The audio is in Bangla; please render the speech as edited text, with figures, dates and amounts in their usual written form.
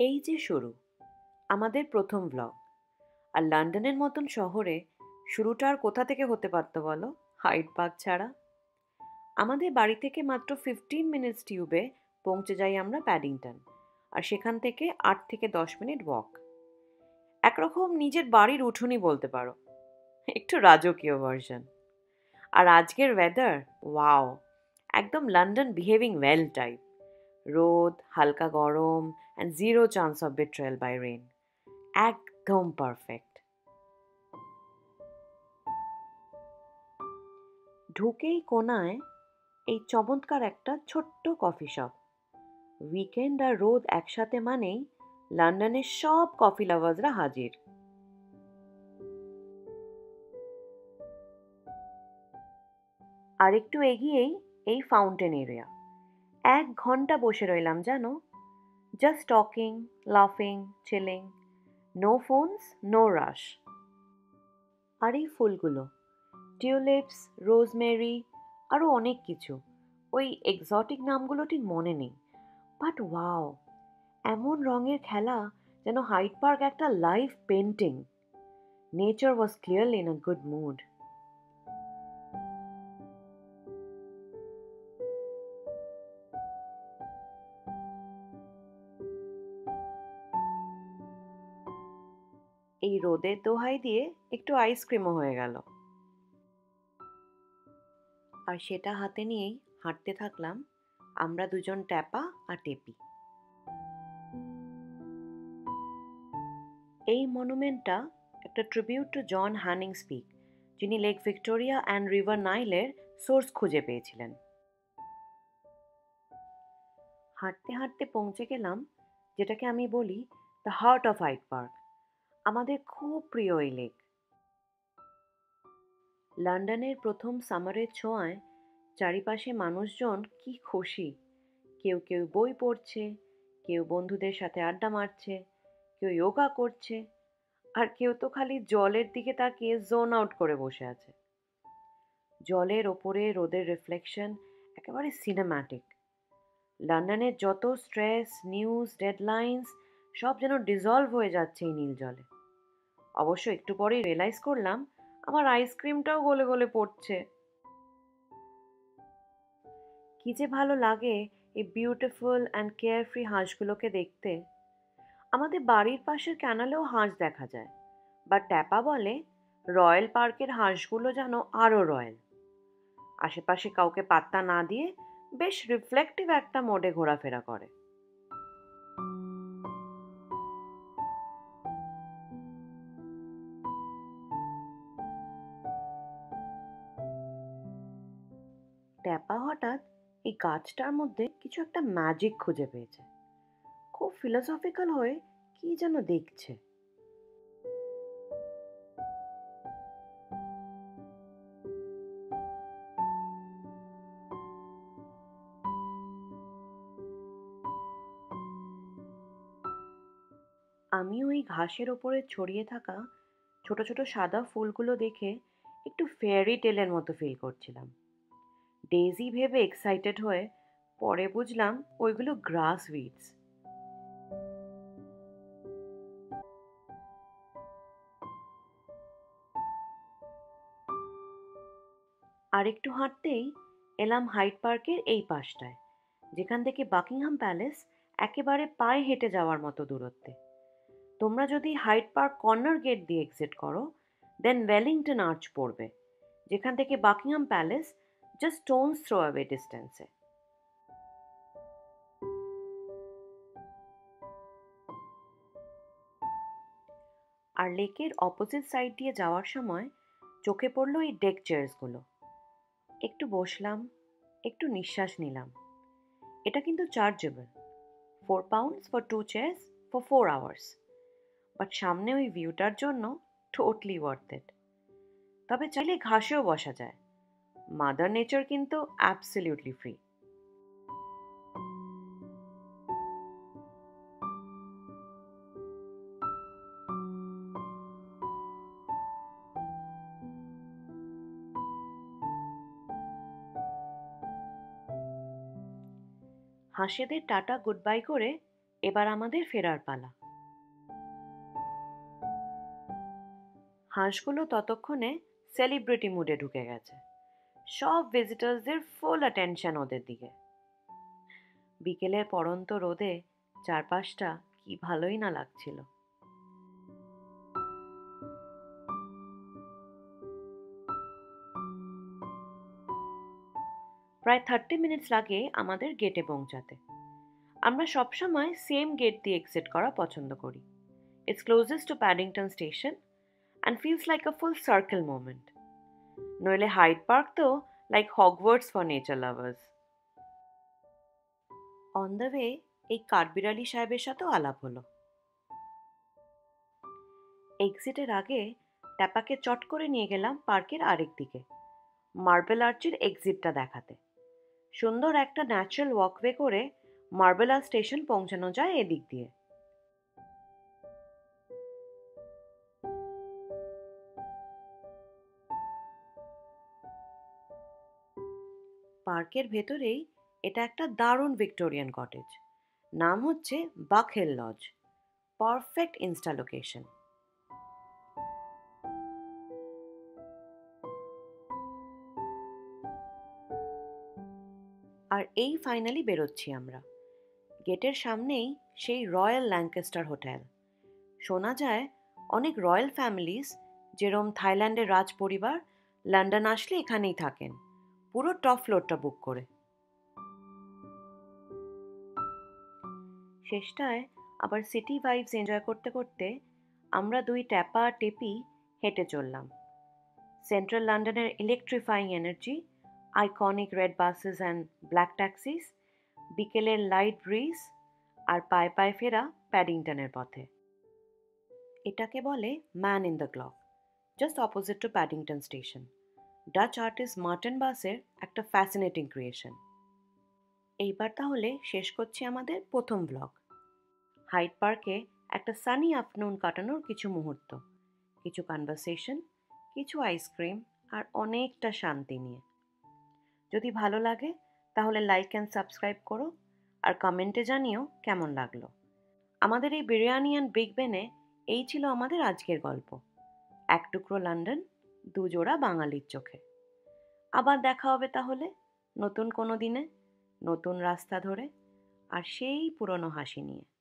এই যে শুরু আমাদের প্রথম ব্লগ। আর লন্ডনের মতন শহরে শুরুটা আর কোথা থেকে হতে পারতো বলো, হাইড পার্ক ছাড়া? আমাদের বাড়ি থেকে মাত্র 15 মিনিটস টিউবে পৌঁছে যাই আমরা প্যাডিংটন। আর সেখান থেকে 8 থেকে 10 মিনিট ওয়াক। একরকম নিজের বাড়ির উঠোনই বলতে পারো, একটু রাজকীয় ভার্সন। আর আজকের ওয়েদার, ওয়াও, একদম লন্ডন বিহেভিং ওয়েল টাইপ। রোদ, হালকা গরম, and zero chance of betrayal by rain. একদম পারফেক্ট। ঢুকেই কোনায় এই চমৎকার একটা ছোট্ট কফি শপ। উইকেন্ড আর রোদ একসাথে মানেই লন্ডনের সব কফি লাভার্সরা হাজির। আর একটু এগিয়েই এই ফাউন্টেন এরিয়া। 1 ঘন্টা বসে রইলাম জানো, জাস্ট টকিং, লাফিং, chilling. No phones, no rush. আর এই ফুলগুলো, টিউলিপস, রোজমেরি, আরও অনেক কিছু। ওই এক্সোটিক নামগুলো ঠিক মনে নেই, বাট ওয়াও, এমন রঙের খেলা যেন হাইড পার্ক একটা live painting. Nature was clearly in a good mood. এই রোদের দোহাই দিয়ে একটু আইসক্রিমও হয়ে গেল। আর সেটা হাতে নিয়েই হাঁটতে থাকলাম আমরা দুজন, ট্যাপা আর টেপি। এই মনুমেন্টটা একটা tribute to John Hanning Speke, যিনি লেক ভিক্টোরিয়া অ্যান্ড রিভার নাইলের সোর্স খুঁজে পেয়েছিলেন। হাঁটতে হাঁটতে পৌঁছে গেলাম যেটাকে আমি বলি the heart of Hyde Park, আমাদের খুব প্রিয় এই লেক। লন্ডনের প্রথম সামারের ছোঁয়ায় চারিপাশে মানুষজন কি খুশি। কেউ কেউ বই পড়ছে, কেউ বন্ধুদের সাথে আড্ডা মারছে, কেউ যোগা করছে, আর কেউ তো খালি জলের দিকে তাকিয়ে জোন আউট করে বসে আছে। জলের ওপরে রোদের রিফ্লেকশন একেবারে সিনেম্যাটিক। লন্ডনের যত স্ট্রেস, নিউজ, ডেডলাইন্স সব যেন ডিজলভ হয়ে যাচ্ছে এই নীল জলে। অবশ্য একটু পরেই রিয়েলাইজ করলাম আমার আইসক্রিমটাও গলে গলে পড়ছে। কি যে ভালো লাগে এই বিউটিফুল অ্যান্ড কেয়ারফ্রি হাঁসগুলোকে দেখতে। আমাদের বাড়ির পাশের ক্যানালেও হাঁস দেখা যায়, বা ট্যাপা বলে রয়্যাল পার্কের হাঁসগুলো যেন আরও রয়্যাল। আশেপাশে কাউকে পাত্তা না দিয়ে বেশ রিফ্লেক্টিভ একটা মোডে ঘোরাফেরা করে। ট্যাপা হঠাৎ এই গাছটার মধ্যে কিছু একটা ম্যাজিক খুঁজে পেয়েছে। খুব ফিলোসফিক্যাল হয়ে কি যেন দেখছে। আমি ওই ঘাসের ওপরে ছড়িয়ে থাকা ছোট ছোট সাদা ফুলগুলো দেখে একটু ফেয়ারি টেলের মতো ফিল করছিলাম। ডেইজি ভেবে এক্সাইটেড হয়ে পরে বুঝলাম ওইগুলো গ্রাস উইডস। আর একটু হাঁটতেই এলাম হাইড পার্কের এই পাশটায়, যেখান থেকে বাকিংহাম প্যালেস একেবারে পায়ে হেঁটে যাওয়ার মতো দূরত্বে। তোমরা যদি হাইড পার্ক কর্নার গেট দিয়ে এক্সিট করো, দেন ওয়েলিংটন আর্চ পড়বে, যেখান থেকে Buckingham Palace just stone's throw away ডিস্টেন্সে। আর লেকের অপোজিট সাইড দিয়ে যাওয়ার সময় চোখে পড়লো এই ডেক চেয়ার্সগুলো। একটু বসলাম, একটু নিঃশ্বাস নিলাম। এটা কিন্তু chargeable, £4 for 2 cheers for 4 hours. But সামনে ওই ভিউটার জন্য টোটলি ওয়ার্থ ইট। তবে চাইলে ঘাসেও বসা যায়। মাদার নেচার কিন্তু অ্যাবসলিউটলি ফ্রি। হাঁসেদের টাটা গুড বাই করে এবার আমাদের ফেরার পালা। হাঁসগুলো ততক্ষণে সেলিব্রিটি মুডে ঢুকে গেছে। সব ভিজিটার্সদের ফুল অ্যাটেনশন ওদের দিকে। বিকেলের পড়ন্ত রোদে চারপাশটা কি ভালোই না লাগছিল। প্রায় 30 মিনিটস লাগে আমাদের গেটে পৌঁছাতে। আমরা সবসময় সেম গেট দিয়ে এক্সিট করা পছন্দ করি। It's closest to Paddington station and feels like a full circle moment. নইলে হাইড পার্ক তো like Hogwarts for nature lovers. On the way এই কাঠবিড়ালি সাহেবের সাথেও আলাপ হলো। এক্সিটের আগে ট্যাপাকে চট করে নিয়ে গেলাম পার্কের আরেক দিকে, মার্বেল আর্চের এক্সিটটা দেখাতে। সুন্দর একটা ন্যাচারাল ওয়াকওয়ে করে মার্বেল আর্চ স্টেশন পৌঁছানো যায় এদিক দিয়ে। পার্কের ভেতরেই এটা একটা দারুণ ভিক্টোরিয়ান কটেজ। নাম হচ্ছে Buck Hill Lodge. Perfect insta location. আর এই ফাইনালি বেরোচ্ছি আমরা। গেটের সামনেই সেই রয়্যাল ল্যাঙ্কাস্টার হোটেল। শোনা যায় অনেক রয়্যাল ফ্যামিলিজ, যেরম থাইল্যান্ডের রাজ পরিবার, লন্ডন আসলে এখানেই থাকেন, পুরো টপ ফ্লোরটা বুক করে। শেষটায় আবার সিটি ভাইবস এনজয় করতে করতে আমরা দুই ট্যাপা টেপি হেঁটে চললাম। সেন্ট্রাল লন্ডনের electrifying energy, iconic red buses and black taxis, বিকেলের লাইট ব্রিজ, আর পায়ে পায়ে ফেরা প্যাডিংটনের পথে। এটাকে বলে man in the clock, just opposite to Paddington station. Dutch artist Marten বাসের একটা ফ্যাসিনেটিং ক্রিয়েশন। এইবার তাহলে শেষ করছি আমাদের প্রথম ব্লগ। হাইড পার্কে একটা সানি আফটারনুন কাটানোর কিছু মুহূর্ত, কিছু কনভারসেশন, কিছু আইসক্রিম, আর অনেকটা শান্তি নিয়ে। যদি ভালো লাগে তাহলে লাইক অ্যান্ড সাবস্ক্রাইব করো, আর কমেন্টে জানিও কেমন লাগলো। আমাদের এই বিরিয়ানি অ্যান্ড বিগ বেনে এই ছিল আমাদের আজকের গল্প। এক টুকরো লন্ডন, দুজোড়া বাঙালির চোখে। আবার দেখা হবে তাহলে নতুন কোনো দিনে, নতুন রাস্তা ধরে, আর সেই পুরনো হাসি নিয়ে।